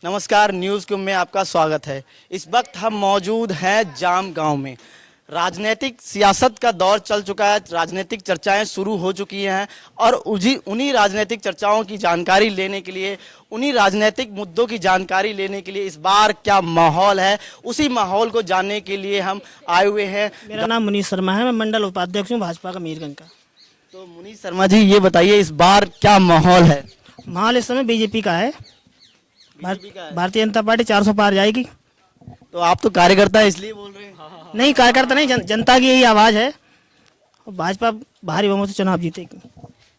नमस्कार, news cube में आपका स्वागत है। इस वक्त हम मौजूद हैं जाम गांव में। राजनीतिक सियासत का दौर चल चुका है, राजनीतिक चर्चाएं शुरू हो चुकी हैं और उन्हीं राजनीतिक चर्चाओं की जानकारी लेने के लिए, उन्हीं राजनीतिक मुद्दों की जानकारी लेने के लिए इस बार क्या माहौल है, उसी माहौल को जानने के लिए हम आए हुए हैं। मेरा नाम मुनीष शर्मा है, मैं मंडल उपाध्यक्ष हूँ भाजपा का मीरगंज का। तो मुनीष शर्मा जी, ये बताइए इस बार क्या माहौल है? माहौल इस समय बीजेपी का है। बीजेपी का है। भारतीय जनता पार्टी 400 पार जाएगी। तो आप तो कार्यकर्ता है इसलिए बोल रहे हैं। नहीं, कार्यकर्ता नहीं, जनता की यही आवाज है। और भाजपा भारी बहुमत से चुनाव जीतेगी।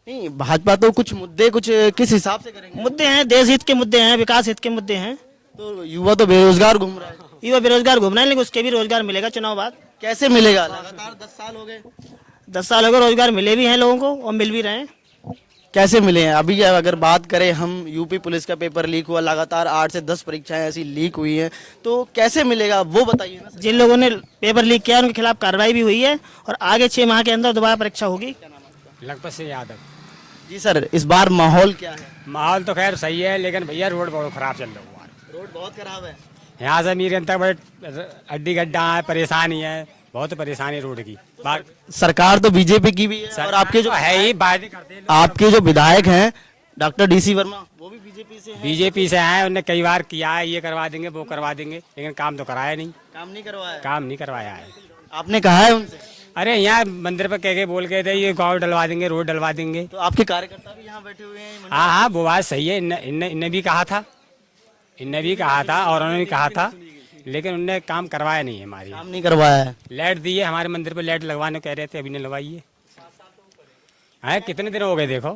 नहीं, भाजपा तो कुछ मुद्दे कुछ किस हिसाब से करेंगे? मुद्दे हैं, देश हित के मुद्दे हैं, विकास हित के मुद्दे हैं। तो युवा तो बेरोजगार घूम रहा है। युवा बेरोजगार घूम रहे हैं, लेकिन उसके भी रोजगार मिलेगा चुनाव बाद। कैसे मिलेगा? लगातार 10 साल हो गए। 10 साल हो गए, रोजगार मिले भी हैं लोगों को और मिल भी रहे हैं। कैसे मिले हैं? अभी अगर बात करें हम, यूपी पुलिस का पेपर लीक हुआ, लगातार 8 से 10 परीक्षाएं ऐसी लीक हुई हैं, तो कैसे मिलेगा वो बताइए ना। जिन लोगों ने पेपर लीक किया उनके खिलाफ कार्रवाई भी हुई है और आगे 6 माह के अंदर दोबारा परीक्षा होगी। लगभग से यादव। जी सर, इस बार माहौल क्या है? माहौल तो खैर सही है, लेकिन भैया रोड बहुत खराब चल रहा है। रोड बहुत खराब है। यहाँ से मीरगंज तक बड़े अड्डी गड्ढा है, परेशानी है, बहुत परेशानी रोड की। सरकार तो बीजेपी की भी है और आपके जो है ही बात करते हैं, आपके जो विधायक हैं डॉक्टर डीसी वर्मा, वो भी बीजेपी से हैं। बीजेपी से आए, उन्होंने कई बार किया है, ये करवा देंगे वो करवा देंगे, लेकिन काम तो कराया नहीं। काम नहीं करवाया। काम नहीं करवाया है। आपने कहा है उनसे? अरे यहाँ मंदिर पर कह के बोल गए थे ये गाँव डलवा देंगे, रोड डलवा देंगे। तो आपके कार्यकर्ता भी यहाँ बैठे हुए हैं। हाँ हाँ, वो बात सही है। इनने भी कहा था, और उन्होंने भी कहा था, लेकिन उनने काम करवाया नहीं है। हमारी काम नहीं करवाया है। लाइट दी है, हमारे मंदिर पे लाइट लगवाने कह रहे थे, अभी नहीं लगवाई है। कितने दिन हो गए देखो।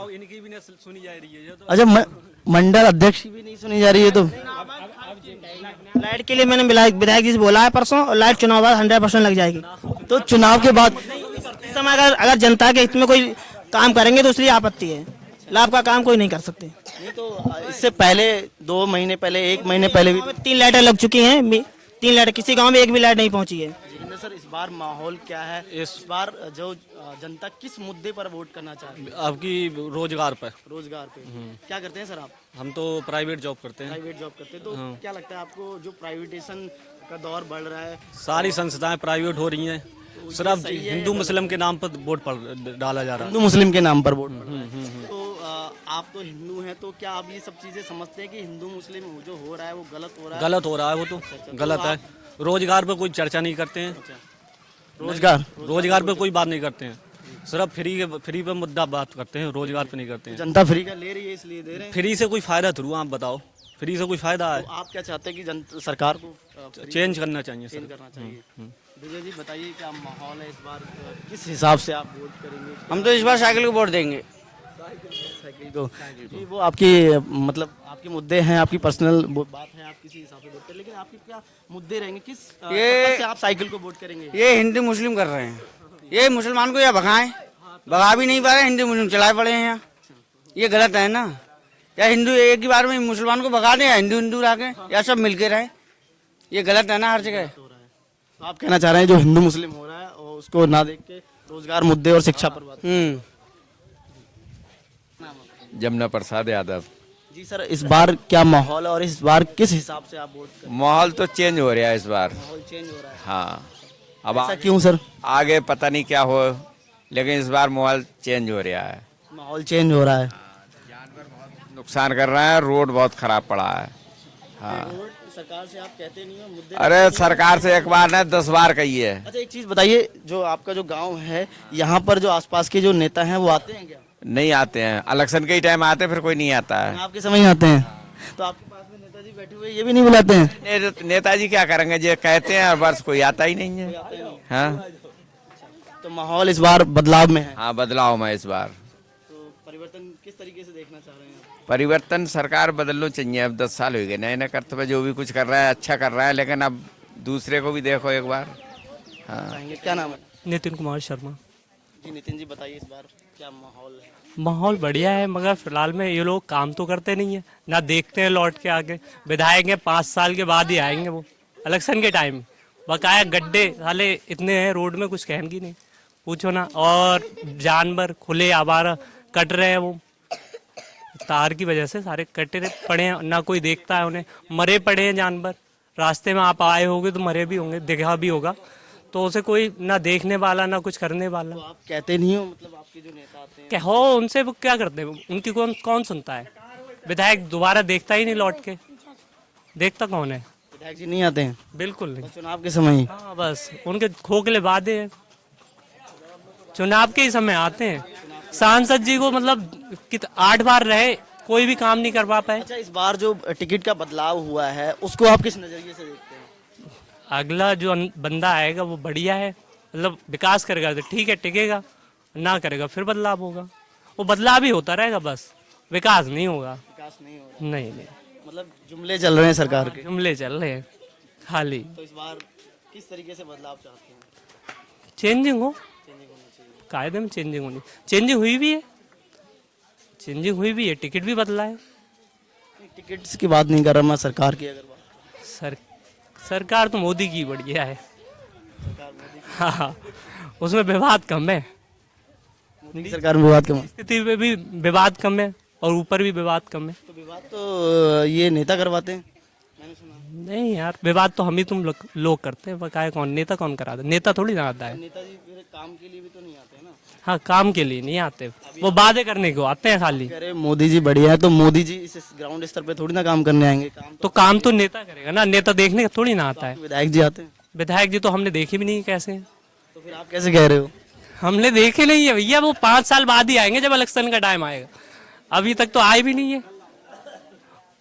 इनकी भी नहीं सुनी जा रही है। अच्छा, मंडल अध्यक्ष की भी नहीं सुनी जा रही है। तो लाइट के लिए मैंने विधायक जी से बोला है परसों, और लाइट चुनाव बाद 100% लग जाएगी। तो चुनाव के बाद इस समय अगर जनता के हित में कोई काम करेंगे तो इसलिए आपत्ति है। लाभ का काम कोई नहीं कर सकते। नहीं, तो इससे पहले 2 महीने पहले, 1 महीने पहले भी 3 लाइटें लग चुकी हैं। 3 लाइटें, किसी गांव में एक भी लाइट नहीं पहुंची है। जितेंद्र सर, इस बार माहौल क्या है? इस बार जो जनता किस मुद्दे पर वोट करना चाहती है? आपकी रोजगार पर। रोजगार पे। क्या करते हैं सर आप? हम तो प्राइवेट जॉब करते हैं। प्राइवेट जॉब करते हैं। तो क्या लगता है आपको, जो प्राइवेटेशन का दौर बढ़ रहा है, सारी संस्थाएं प्राइवेट हो रही हैं, सिर्फ हिंदू मुस्लिम के नाम पर वोट पर डाला जा रहा है। हिंदू मुस्लिम के नाम पर वोट पड़ रहा है। तो आप तो हिंदू हैं, तो क्या आप ये सब चीजें समझते हैं कि हिंदू मुस्लिम जो हो रहा है वो गलत हो रहा है? गलत हो रहा है, वो तो गलत है। रोजगार पर कोई चर्चा नहीं करते हैं। रोजगार पर कोई बात नहीं करते हैं, सिर्फ फ्री पे मुद्दा बात करते हैं, रोजगार पे नहीं करते हैं। जनता फ्री का ले रही है इसलिए दे रहे हैं। फ्री से कोई फायदा थ्रू आप बताओ, फ्री से कोई फायदा है? तो आप क्या चाहते हैं कि सरकार को चेंज करना चाहिए चेंज सर। करना चाहिए? विजय जी बताइए, क्या माहौल है इस बार? किस हिसाब से आप वोट करेंगे? हम तो इस बार साइकिल को वोट देंगे। साइकिल को। जी, वो आपकी मतलब आपके मुद्दे हैं, आपकी पर्सनल बात है, आप किसी हिसाब से वोट करें, लेकिन आपके क्या मुद्दे रहेंगे? किस पर्पस से आप साइकिल को वोट करेंगे? ये हिंदू मुस्लिम कर रहे हैं, ये मुसलमान को या भगाएं, भगा भी नहीं पा रहे, हिंदू मुस्लिम चलाए पड़े हैं यहाँ। ये गलत है ना। या हिंदू एक ही बार में मुसलमान को भगा दें, या हिंदू रह के, या सब मिलके रहे। ये गलत है ना हर जगह। तो आप कहना चाह रहे हैं जो हिंदू मुस्लिम हो रहा है और उसको ना देख के रोजगार मुद्दे और शिक्षा पर बात। जमुना प्रसाद यादव। जी सर, इस बार क्या माहौल है और इस बार किस हिसाब से आप वोट करें? माहौल तो चेंज हो रहा है इस बार। माहौल चेंज हो रहा है। हाँ, अब ऐसा क्यों सर? आगे पता नहीं क्या हो, लेकिन इस बार माहौल चेंज हो रहा है। माहौल चेंज हो रहा है। नुकसान कर रहा है, रोड बहुत खराब पड़ा है। हाँ, सरकार से आप कहते नहीं हो मुद्दे? अरे सरकार से एक बार नहीं 10 बार कही है। अच्छा, एक चीज बताइए, जो आपका जो गांव है, यहाँ पर जो आसपास के जो नेता हैं वो आते हैं क्या? नहीं आते हैं, इलेक्शन के ही टाइम आते, फिर कोई नहीं आता है। आपके समय ही आते हैं? तो आपके पास में नेताजी बैठे हुए, ये भी नहीं बुलाते हैं? नेताजी क्या करेंगे, जो कहते हैं, बस कोई आता ही नहीं है। हाँ, तो माहौल इस बार बदलाव में है। हाँ, बदलाव में इस बार। तो परिवर्तन किस तरीके से देखना चाह रहे हैं आप? परिवर्तन सरकार बदलना चाहिए। अब 10 साल हो गए, नए नए कर्तव्य जो भी कुछ कर रहा है अच्छा कर रहा है, लेकिन अब दूसरे को भी देखो एक बार। हाँ, चाहेंगे? क्या नाम है? नितिन कुमार शर्मा। जी नितिन जी बताइए, इस बार क्या माहौल है? माहौल बढ़िया है, मगर फिलहाल में ये लोग काम तो करते नहीं है, ना देखते हैं लौट के आगे। विधायक हैं, 5 साल के बाद ही आएंगे वो, इलेक्शन के टाइम। बकाया गड्ढे साले इतने हैं रोड में, कुछ कहने की नहीं, पूछो ना। और जानवर खुले आवारा कट रहे हैं वो, तार की वजह से सारे कटे पड़े हैं, ना कोई देखता है उन्हें, मरे पड़े हैं जानवर। रास्ते में आप आए होंगे तो मरे भी होंगे, दिखा भी होगा, तो उसे कोई ना देखने वाला ना कुछ करने वाला। तो आप कहते नहीं हो, मतलब आपके जो नेता आते हैं क्या हो उनसे, वो क्या करते हैं, उनकी कौन कौन सुनता है। विधायक दोबारा देखता ही नहीं लौट के, देखता कौन है। विधायक जी नहीं आते हैं बिल्कुल नहीं। चुनाव के समय ही? हाँ बस उनके खोखले वादे हैं, चुनाव के ही समय आते हैं। सांसद जी को मतलब 8 बार रहे, कोई भी काम नहीं करवा पाए। अच्छा, इस बार जो टिकट का बदलाव हुआ है उसको आप किस नजरिए से देखते हैं? अगला जो बंदा आएगा वो बढ़िया है, मतलब विकास करेगा तो ठीक है, टिकेगा, ना करेगा फिर बदलाव होगा। वो बदलाव ही होता रहेगा, बस विकास नहीं होगा। विकास नहीं हो रहा, नहीं नहीं, मतलब जुमले चल रहे हैं सरकार के। जुमले चल रहे हैं खाली। तो इस बार किस तरीके से बदलाव चाहते हैं? चेंजिंग हो, कायदे में चेंजिंग होनी, चेंजिंग हुई भी है, चेंजिंग हुई भी है, टिकट भी बदला है। टिकट्स की बात नहीं कर रहा मैं, सरकार की अगर बात। सरकार तो मोदी की बढ़िया है। हाँ, उसमें विवाद कम है, मोदी की सरकार में विवाद कम है। स्थिति में भी विवाद कम है और ऊपर भी विवाद कम है। तो विवाद तो ये नेता करवाते हैं, मैंने सुना। नहीं यार, विवाद तो हम ही तुम लोग करते हैं, बकाया कौन, नेता कौन कराता है, नेता थोड़ी ना आता है। नेताजी फिर काम के लिए भी तो नहीं आते हैं ना। हाँ, काम के लिए नहीं आते, वो वादे करने को आते हैं खाली। कह रहे मोदी जी बढ़िया है, तो मोदी जी इस ग्राउंड स्तर पे थोड़ी ना काम करने आएंगे। काम तो काम तो नेता करेगा ना, नेता देखने का थोड़ी ना आता है। विधायक जी आते हैं, विधायक जी तो हमने देखे भी नहीं कैसे हैं। तो फिर आप कैसे कह रहे हो? हमने देखे नहीं है भैया, वो 5 साल बाद ही आएंगे जब इलेक्शन का टाइम आएगा, अभी तक तो आए भी नहीं है।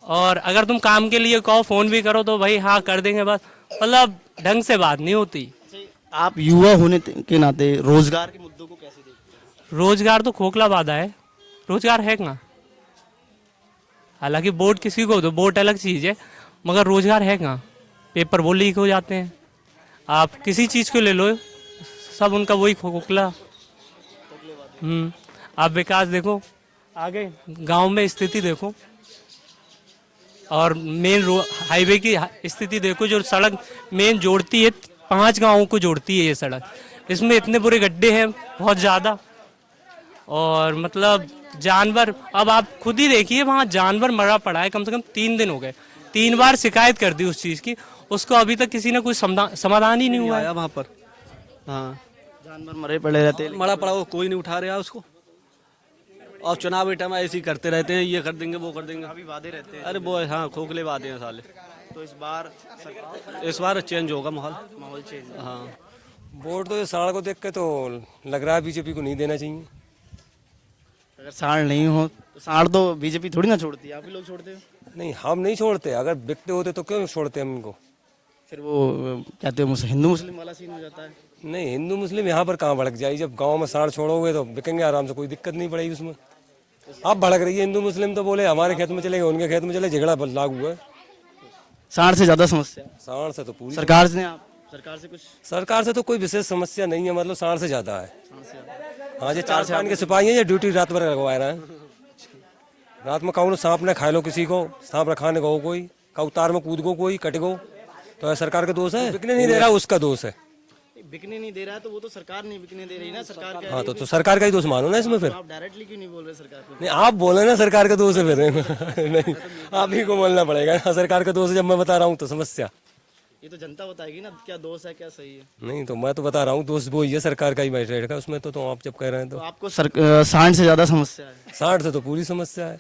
और अगर तुम काम के लिए कहो, फोन भी करो तो भाई हाँ कर देंगे, बस मतलब ढंग से बात नहीं होती। आप युवा होने के नाते रोजगार के मुद्दों को कैसे देखते हैं? रोजगार तो खोखला वादा है, रोजगार है कहाँ। हालांकि वोट किसी को दो, वोट अलग चीज है, मगर रोजगार है कहाँ। पेपर वो लीक हो जाते हैं, आप किसी चीज को ले लो, सब उनका वही खोखला। आप विकास देखो, आगे गांव में स्थिति देखो, और मेन हाईवे की स्थिति देखो, जो सड़क मेन जोड़ती है 5 गांवों को जोड़ती है ये सड़क, इसमें इतने बुरे गड्ढे हैं बहुत ज़्यादा। और मतलब जानवर, अब आप खुद ही देखिए, वहाँ जानवर मरा पड़ा है, कम से कम 3 दिन हो गए, 3 बार शिकायत कर दी उस चीज़ की, उसको अभी तक किसी ने कोई समाधान ही नहीं हुआ है। वहाँ पर हाँ जानवर मरे पड़े रहते हैं। मरा पड़ा, वो कोई नहीं उठा रहा उसको। और चुनाव के टाइम ऐसे ही करते रहते हैं, ये कर देंगे वो कर देंगे, अभी वादे रहते हैं। अरे वो हाँ खोखले वादे हैं साले। तो इस बार चेंज होगा माहौल। माहौल चेंज। हाँ, वोट तो साड़ को देख के तो लग रहा है बीजेपी को नहीं देना चाहिए। अगर साड़ नहीं हो तो साड़ तो बीजेपी थोड़ी ना छोड़ती है, आप ही लोग छोड़ते हो। नहीं, हम नहीं छोड़ते, अगर बिकते होते तो क्यों छोड़ते हम इनको। फिर वो कहते हो हिंदू मुस्लिम वाला सीन हो जाता है। नहीं, हिंदू मुस्लिम यहाँ पर कहाँ भड़क जाए, जब गांव में साड़ छोड़ोगे तो बिकेंगे आराम से, कोई दिक्कत नहीं पड़ेगी उसमें। अब भड़क रही है हिंदू मुस्लिम, तो बोले हमारे खेत में चले गए, उनके खेत में चले, झगड़ा लागू हुआ है। साड़ से ज्यादा समस्या साड़ से तो पूरी सरकार से कुछ सरकार से तो कोई विशेष समस्या नहीं है, मतलब साड़ से ज्यादा है। हाँ, जो 4 पान के सिपाही हैं, ये ड्यूटी रात भर लगवा रहे हैं। रात में कहूँ सांप ने खा लो किसी को, सांप रखाने को कोई कहूँ, तार में कूद गो कोई, कट गो, तो सरकार का दोष है। बिकने नहीं दे रहा उसका दोष है। बिकने नहीं दे रहा है तो वो तो सरकार नहीं बिकने दे रही ना, सरकार क्या हाँ, तो सरकार का ही दोष मानो ना इसमें फिर। आप डायरेक्टली क्यों नहीं बोल रहे सरकार को? नहीं, आप बोले ना सरकार का दोष है फिर। नहीं, आप ही को बोलना पड़ेगा सरकार का दोष है, जब मैं बता रहा हूँ तो समस्या। ये तो जनता बताएगी ना क्या दोष है क्या सही है। नहीं, तो मैं तो बता रहा हूँ दोष वो ही है सरकार का ही मैजिस्ट्रेट का, उसमें तो आप जब कह रहे हैं तो तो आपको सांड से ज्यादा समस्या है? साठ से तो पूरी समस्या है।